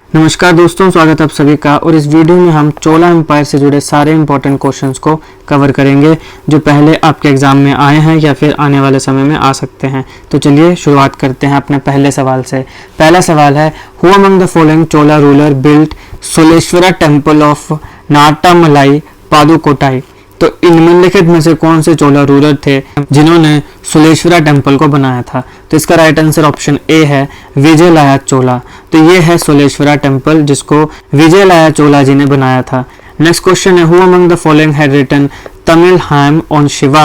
नमस्कार दोस्तों, स्वागत है आप सभी का। और इस वीडियो में हम चोला एम्पायर से जुड़े सारे इंपॉर्टेंट क्वेश्चंस को कवर करेंगे जो पहले आपके एग्जाम में आए हैं या फिर आने वाले समय में आ सकते हैं। तो चलिए शुरुआत करते हैं अपने पहले सवाल से। पहला सवाल है, who among the following Chola ruler built Soleshwara temple of Narthamalai Pudukottai. तो इन निम्नलिखित में से कौन से चोला रूलर थे जिन्होंने सोलेश्वरा टेम्पल को बनाया था? तो इसका राइट आंसर ऑप्शन ए है, विजयलाया चोला। तो ये है सोलेश्वरा टेम्पल जिसको विजयलाया चोला जी ने बनाया था। नेक्स्ट क्वेश्चन है, who among the following had written Tamil hymn on Shiva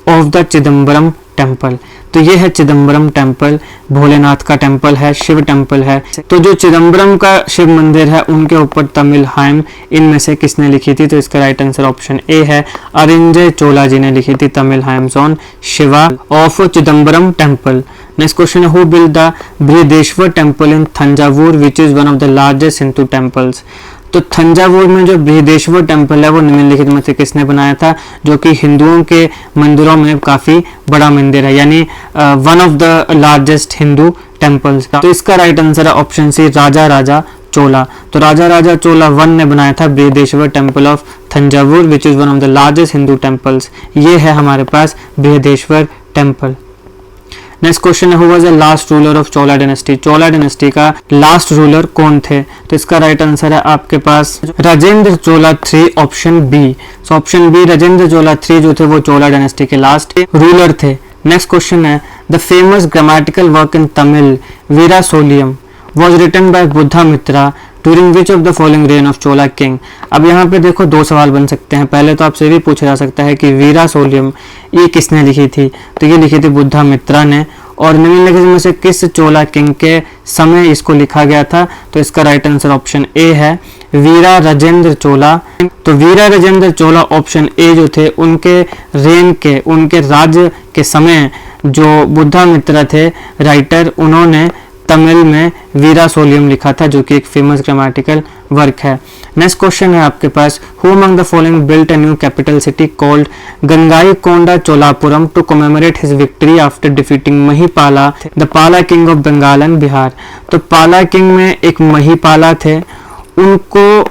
of the Chidambaram temple. तो ये है चिदम्बरम टेम्पल, भोलेनाथ का टेम्पल है, शिव टेम्पल है। तो जो चिदम्बरम का शिव मंदिर है उनके ऊपर तमिल हाइम इनमें से किसने लिखी थी? तो इसका राइट आंसर ऑप्शन ए है, अरिंजय चोला जी ने लिखी थी Tamil hymns on Shiva of Chidambaram temple. Next question है, who build the Brihadeshwara temple in Thanjavur which is one of the largest Hindu temples. तो थंजावुर में जो बृहदेश्वर टेम्पल है वो निम्नलिखित में से किसने बनाया था, जो कि हिंदुओं के मंदिरों में काफी बड़ा मंदिर है, यानी one of the largest Hindu temples. तो इसका राइट आंसर है ऑप्शन सी, राजा राजा चोला। तो राजा राजा चोला वन ने बनाया था Brihadeeswara temple of Thanjavur which is one of the largest Hindu temples. ये है हमारे पास बृहदेश्वर टेम्पल। नेक्स्ट क्वेश्चन है, who was the last ruler of Chola dynasty. Chola dynasty का लास्ट रूलर कौन थे? तो इसका राइट आंसर है आपके पास Rajendra Chola 3, option B. So option B, Rajendra Chola 3 जो थे वो चोला डायनेस्टी के लास्ट रूलर थे। नेक्स्ट क्वेश्चन है, the famous grammatical work in Tamil Veerasoliyam was written by Buddhamitra during which of the following reign of Chola king। अब यहाँ पे देखो दो सवाल बन सकते हैं। पहले तो आपसे भी पूछा जा सकता है कि वीरासोलियम ये किसने लिखी थी? तो ये लिखी थी बुद्धामित्रा ने। और निम्नलिखित में से किस चोला किंग के समय इसको लिखा गया था? तो इसका राइट आंसर ऑप्शन ए है, वीरा राजेंद्र चोला। तो वीरा राजेंद्र चोला ऑप्शन ए जो थे उनके रेन के, उनके राज्य के समय जो बुद्धामित्रा थे राइटर, उन्होंने तमिल में वीरासोलियम लिखा था जो कि एक फेमस ग्रामेटिकल वर्क है। नेक्स्ट क्वेश्चन है आपके पास, who among the following built a new capital city called Gangaikonda Cholapuram to commemorate his victory after defeating Mahipala the Pala king of Bengal and Bihar. तो पाला किंग में एक महिपाला थे, उनको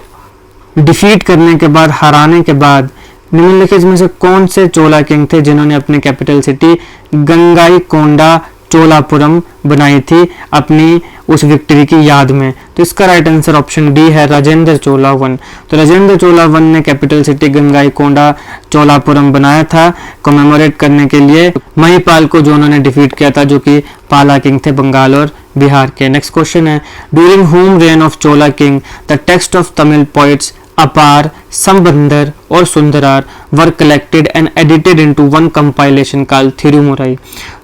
डिफीट करने के बाद, हराने के बाद निम्नलिखित में से कौन से चोला किंग थे जिन्होंने अपनी कैपिटल सिटी गंगाईकोंडा चोलापुरम बनाई थी अपनी उस विक्ट्री की याद में? तो इसका राइट आंसर ऑप्शन डी है, राजेंद्र चोला 1। तो राजेंद्र चोला 1 ने कैपिटल सिटी गंगाईकोंडा चोलापुरम बनाया था कमेमोरेट करने के लिए महिपाल को, जो उन्होंने डिफीट किया था, जो कि पाला किंग थे बंगाल और बिहार के। नेक्स्ट क्वेश्चन है, during whom reign of Chola king the text of Tamil poets Appar, Sambandar और Sundarar were collected and edited into one compilation called Thirumurai.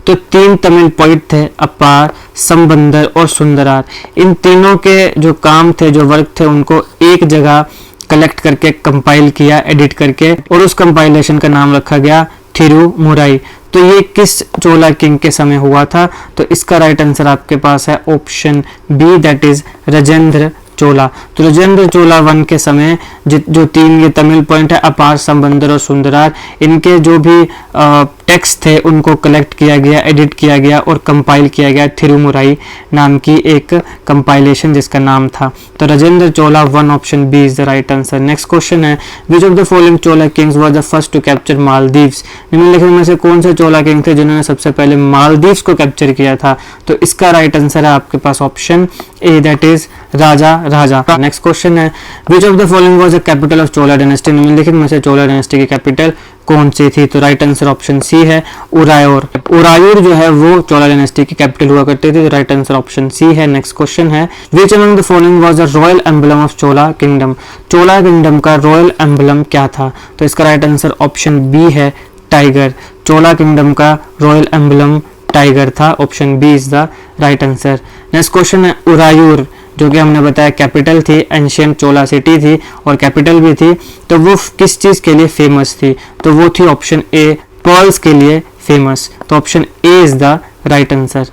तो 3 तमिल पोइट थे, अपार, संबंदर और सुंदरार। इन तीनों के जो काम थे, जो वर्क थे, उनको एक जगह कलेक्ट करके कंपाइल किया, एडिट करके, और उस कंपाइलेशन का नाम रखा गया थिरुमुराई। तो ये किस चोला किंग के समय हुआ था? तो इसका राइट आंसर आपके पास है option B, that is Rajendra Chola. तो राजेंद्र चोला 1 के समय जो 3 ये तमिल पॉइंट है, अपार, संबंदर और सुंदरार, इनके जो भी टेक्स्ट थे उनको कलेक्ट किया गया, एडिट किया गया और कंपाइल किया गया थिरुमुराई नाम की एक कंपाइलेशन जिसका नाम था। तो Rajendra Chola 1, option B is the right answer. Next question है, which of the following Chola kings was the first to capture Maldives. निम्नलिखित में से कौन से चोला किंग थे जिन्होंने सबसे पहले मालदीव्स को कैप्चर किया था? तो इसका राइट आंसर है आपके पास option A, that is Raja Raja. Next question है, which of the following was the capital of Chola dynasty. निम्नलिखित में से चोला डायनेस्टी की कैपिटल कौन सी थी? तो राइट आंसर ऑप्शन सी है, उरायूर। उरायूर जो है वो चोला डायनेस्टी की कैपिटल हुआ करती थी। तो राइट आंसर ऑप्शन सी है। नेक्स्ट क्वेश्चन है, which among the following was the royal emblem of Chola kingdom. Chola kingdom का रॉयल एम्बलम क्या था? तो इसका राइट आंसर ऑप्शन बी है, टाइगर। चोला किंगडम का रॉयल एम्बलम टाइगर था, option B is the right answer. Next question है, उरायूर जो कि हमने बताया कैपिटल थी, एंशियंट चोला सिटी थी और कैपिटल भी थी, तो वो किस चीज के लिए फेमस थी? तो वो थी ऑप्शन ए, पर्ल्स के लिए फेमस। तो option A is the right answer.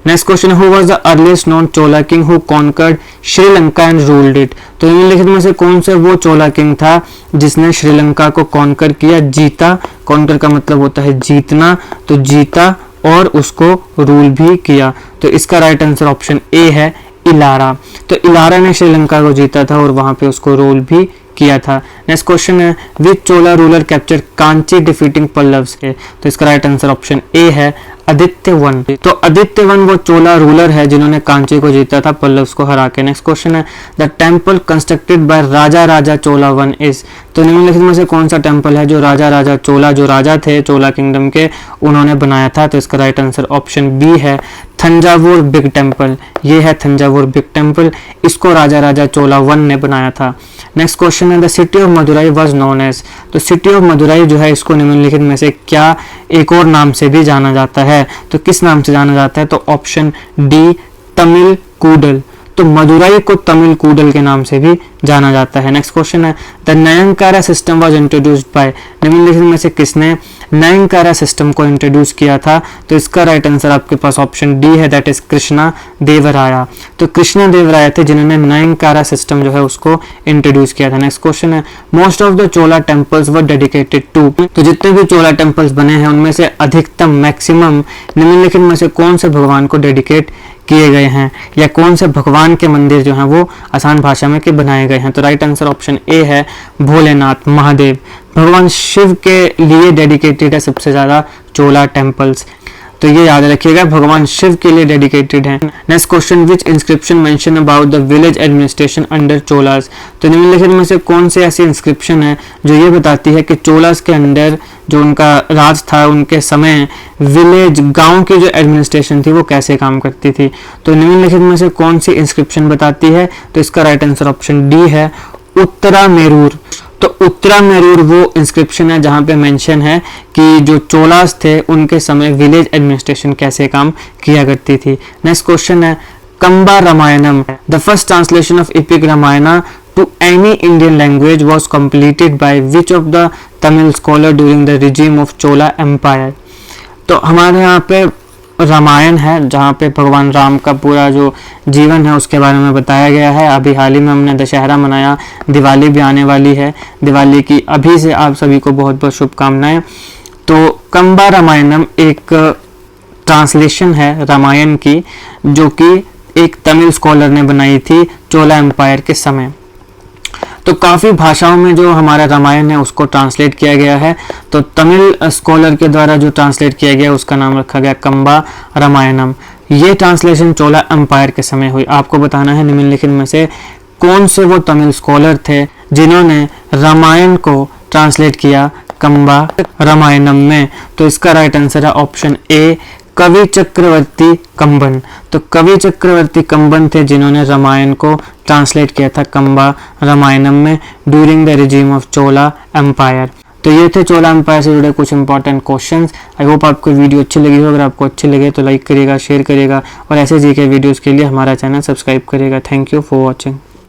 Next question, who was the earliest known Chola king who conquered Sri Lanka and ruled it. तो निम्नलिखित में से कौन सा वो चोला किंग था जिसने श्रीलंका को कॉन्कर किया, जीता। कॉन्कर का मतलब होता है जीतना, तो जीता और उसको रूल भी किया। तो इसका राइट आंसर ऑप्शन ए है, इलारा। तो इलारा ने श्रीलंका को जीता था और वहां पे उसको रोल भी किया था। नेक्स्ट क्वेश्चन है which Chola ruler capture Kanchi defeating Pallavas के। तो इसका राइट आंसर ऑप्शन ए है आदित्य वन। तो आदित्य वन वो चोला रूलर है जिन्होंने कांची को जीता था पल्लव्स को हरा के। नेक्स्ट क्वेश्चन है the temple constructed by Raja Raja Chola one is. तो निम्नलिखित में से कौन सा टेम्पल है जो राजा राजा चोला जो राजा थे चोला किंगडम के उन्होंने बनाया था। तो इसका राइट आंसर ऑप्शन बी है थंजावुर बिग टेम्पल। ये है थंजावुर बिग टेम्पल, इसको राजा राजा चोला वन ने बनाया था। नेक्स्ट क्वेश्चन है the city of Madurai was known as. तो सिटी ऑफ मदुराई जो है इसको निम्नलिखित में से क्या एक और नाम से भी जाना जाता है। तो किस नाम से जाना जाता है। तो ऑप्शन डी तमिल कूडल। तो मदुराई को तमिल कूडल के नाम से भी जाना जाता है। नेक्स्ट क्वेश्चन है the Nayankara system was introduced by. निम्नलिखित में से किसने नयनकारा सिस्टम को इंट्रोड्यूस किया था। तो इसका राइट आंसर आपके पास ऑप्शन डी है दैट इज कृष्णा देवराया। तो कृष्णा देवराया थे जिन्होंने नयनकारा सिस्टम जो है उसको इंट्रोड्यूस किया था। नेक्स्ट क्वेश्चन है most of the Chola temples were dedicated to. तो जितने भी चोला टेम्पल्स बने हैं उनमें से अधिकतम मैक्सिमम निम्नलिखित में से कौन से भगवान को डेडिकेट किए गए हैं या कौन से भगवान के मंदिर जो हैं वो आसान भाषा में के बनाए गए हैं। तो राइट आंसर ऑप्शन ए है भोलेनाथ महादेव। भगवान शिव के लिए डेडिकेटेड है सबसे ज्यादा चोला टेम्पल्स। तो ये याद रखिएगा भगवान शिव के लिए डेडिकेटेड है। Next question which inscription mention about the village administration under Cholas. तो निम्नलिखित में से कौन से ऐसी इंस्क्रिप्शन है जो ये बताती है कि चोलास के अंडर जो उनका राज था उनके समय विलेज गांव की जो एडमिनिस्ट्रेशन थी वो कैसे काम करती थी। तो निम्नलिखित में से कौन सी इंस्क्रिप्शन बताती है। तो इसका राइट आंसर ऑप्शन डी है उत्तरा मेरूर। तो उत्तरा मेरूर वो इंस्क्रिप्शन है जहां पे मेंशन है कि जो चोलास थे उनके समय विलेज एडमिनिस्ट्रेशन कैसे काम किया करती थी। नेक्स्ट क्वेश्चन है Kamba Ramayanam the first translation of epic Ramayana to any Indian language was completed by which of the Tamil scholar during the regime of Chola Empire। तो हमारे यहाँ पे रामायण है जहाँ पे भगवान राम का पूरा जो जीवन है उसके बारे में बताया गया है। अभी हाल ही में हमने दशहरा मनाया, दिवाली भी आने वाली है। दिवाली की अभी से आप सभी को बहुत बहुत शुभकामनाएं। तो कंबा रामायणम एक ट्रांसलेशन है रामायण की जो कि एक तमिल स्कॉलर ने बनाई थी चोला एम्पायर के समय। तो काफ़ी भाषाओं में जो हमारा रामायण है उसको ट्रांसलेट किया गया है। तो तमिल स्कॉलर के द्वारा जो ट्रांसलेट किया गया उसका नाम रखा गया कंबा रामायणम। ये ट्रांसलेशन चोला एम्पायर के समय हुई। आपको बताना है निम्नलिखित में से कौन से वो तमिल स्कॉलर थे जिन्होंने रामायण को ट्रांसलेट किया कंबा रामायणम में। तो इसका राइट आंसर है ऑप्शन ए कवि चक्रवर्ती कंबन। तो कवि चक्रवर्ती कंबन थे जिन्होंने रामायण को ट्रांसलेट किया था कंबा रामायणम में during the regime of Chola empire. तो ये थे चोला एम्पायर से जुड़े कुछ इंपॉर्टेंट क्वेश्चंस। आई होप आपको वीडियो अच्छी लगी हो। अगर आपको अच्छी लगे तो लाइक करिएगा, शेयर करिएगा और ऐसे जी के वीडियोस के लिए हमारा चैनल सब्सक्राइब करिएगा। Thank you for watching.